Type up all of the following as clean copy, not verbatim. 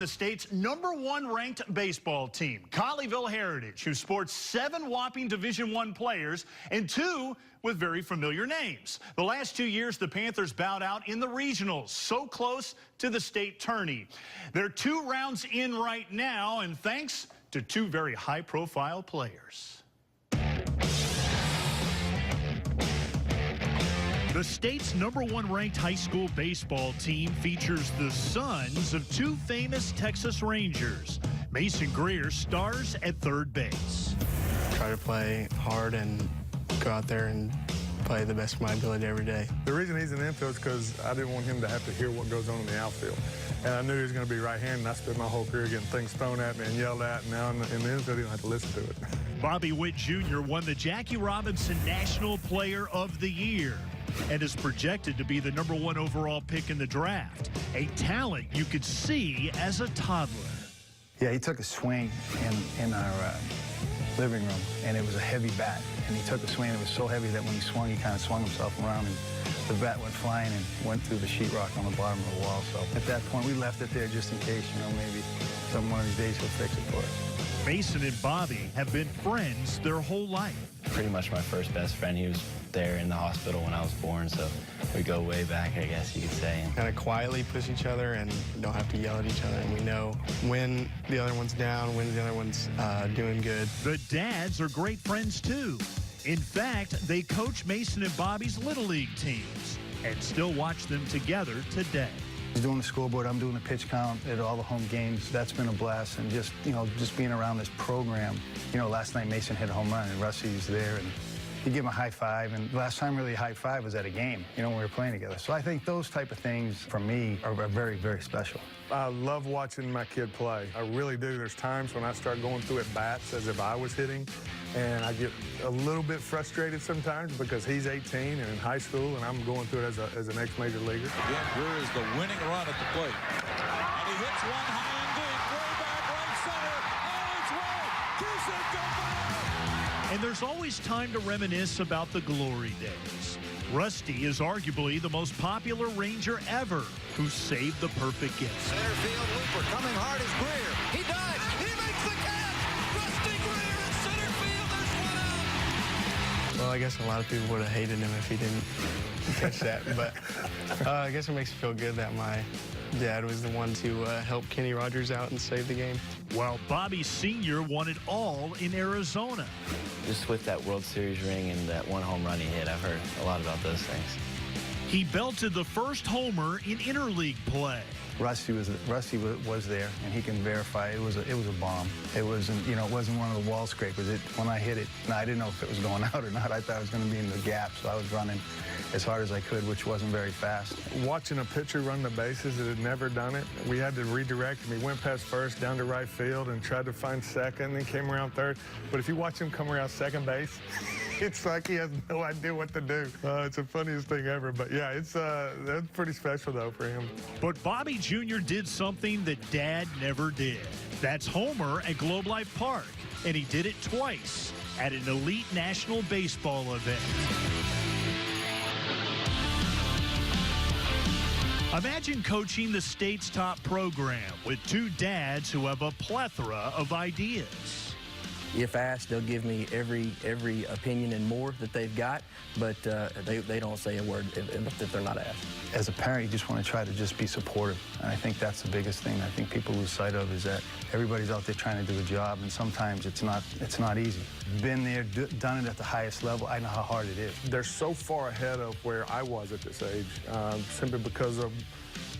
The state's #1 ranked baseball team, Colleyville Heritage, who sports 7 whopping Division I players and 2 with very familiar names. The last 2 years, the Panthers bowed out in the regionals, so close to the state tourney. They're 2 rounds in right now, and thanks to 2 very high-profile players. The state's #1 ranked high school baseball team features the sons of 2 famous Texas Rangers. Mason Greer stars at third base. Try to play hard and go out there and play the best of my ability every day. The reason he's in the infield is because I didn't want him to have to hear what goes on in the outfield. And I knew he was going to be right-handed, and I spent my whole career getting things thrown at me and yelled at, and now in the infield, you don't have to listen to it. Bobby Witt Jr. won the Jackie Robinson National Player of the Year and is projected to be the #1 overall pick in the draft, a talent you could see as a toddler. Yeah, he took a swing in our living room, and it was a heavy bat. And he took a swing, and it was so heavy that when he swung, he kind of swung himself around, and the bat went flying and went through the sheetrock on the bottom of the wall. So at that point, we left it there just in case, maybe one of these days he'll fix it for us. Mason and Bobby have been friends their whole life. Pretty much my first best friend. He was there in the hospital when I was born, so we go way back, I guess you could say. Kind of quietly push each other and don't have to yell at each other. And we know when the other one's down, when the other one's doing good. The dads are great friends, too. In fact, they coach Mason and Bobby's Little League teams and still watch them together today. He's doing the scoreboard, I'm doing the pitch count at all the home games. That's been a blast, and just being around this program. Last night Mason hit a home run, and Rusty's there, and you give him a high five, and last time really a high five was at a game, when we were playing together. So I think those type of things, for me, are very, very special. I love watching my kid play. I really do. There's times when I start going through at bats as if I was hitting, and I get a little bit frustrated sometimes because he's 18 and in high school, and I'm going through it as an ex-major leaguer. Again, Greer is the winning run at the plate. And he hits one high and deep, way back right center. Oh, it's right. Cusick to foul. And there's always time to reminisce about the glory days. Rusty is arguably the most popular Ranger ever who saved the perfect gift. Center field looper coming hard as Greer. He dives. He makes the catch. Rusty Greer in center field. There's one out. Well, I guess a lot of people would have hated him if he didn't catch that. But I guess it makes me feel good that my dad was the one to help Kenny Rogers out and save the game. While Bobby Sr. won it all in Arizona. Just with that World Series ring and that one home run he hit, I've heard a lot about those things. He belted the first homer in interleague play. Rusty was there, and he can verify it was a bomb. It wasn't it wasn't one of the wall scrapers. When I hit it, I didn't know if it was going out or not. I thought it was going to be in the gap, so I was running as hard as I could, which wasn't very fast. Watching a pitcher run the bases that had never done it, we had to redirect him. He went past first, down to right field, and tried to find second, then came around third. But if you watch him come around second base, it's like he has no idea what to do. It's the funniest thing ever. But yeah, that's pretty special though for him. But Bobby Jr. did something that Dad never did. That's homer at Globe Life Park, and he did it twice at an elite national baseball event. Imagine coaching the state's top program with 2 dads who have a plethora of ideas. If asked, they'll give me every opinion and more that they've got, but they don't say a word if they're not asked. As a parent, you just want to try to just be supportive, and I think that's the biggest thing I think people lose sight of, is that everybody's out there trying to do a job, and sometimes it's not easy. Been there, done it at the highest level. I know how hard it is. They're so far ahead of where I was at this age, simply because of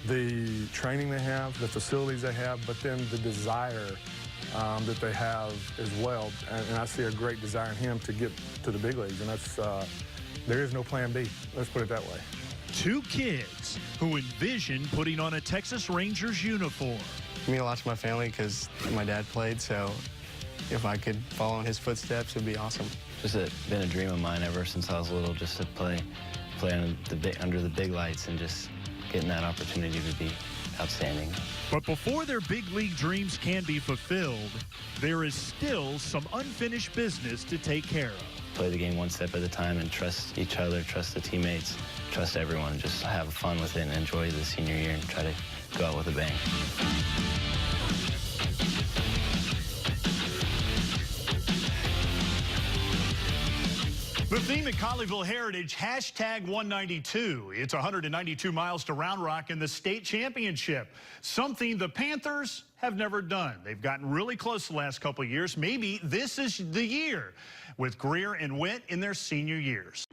the training they have, the facilities they have, but then the desire that they have as well. And I see a great desire in him to get to the big leagues, and that's there is no plan B. Let's put it that way. 2 kids who envision putting on a Texas Rangers uniform. It means a lot to my family because my dad played, so if I could follow in his footsteps, it'd be awesome. Just been a dream of mine ever since I was little, just to play under the big lights, and just getting that opportunity would be outstanding. But before their big league dreams can be fulfilled, there is still some unfinished business to take care of. Play the game one step at a time and trust each other, trust the teammates, trust everyone. Just have fun with it and enjoy the senior year and try to go out with a bang. The theme at Colleyville Heritage, #192. It's 192 miles to Round Rock in the state championship, something the Panthers have never done. They've gotten really close the last couple of years. Maybe this is the year with Greer and Witt in their senior years.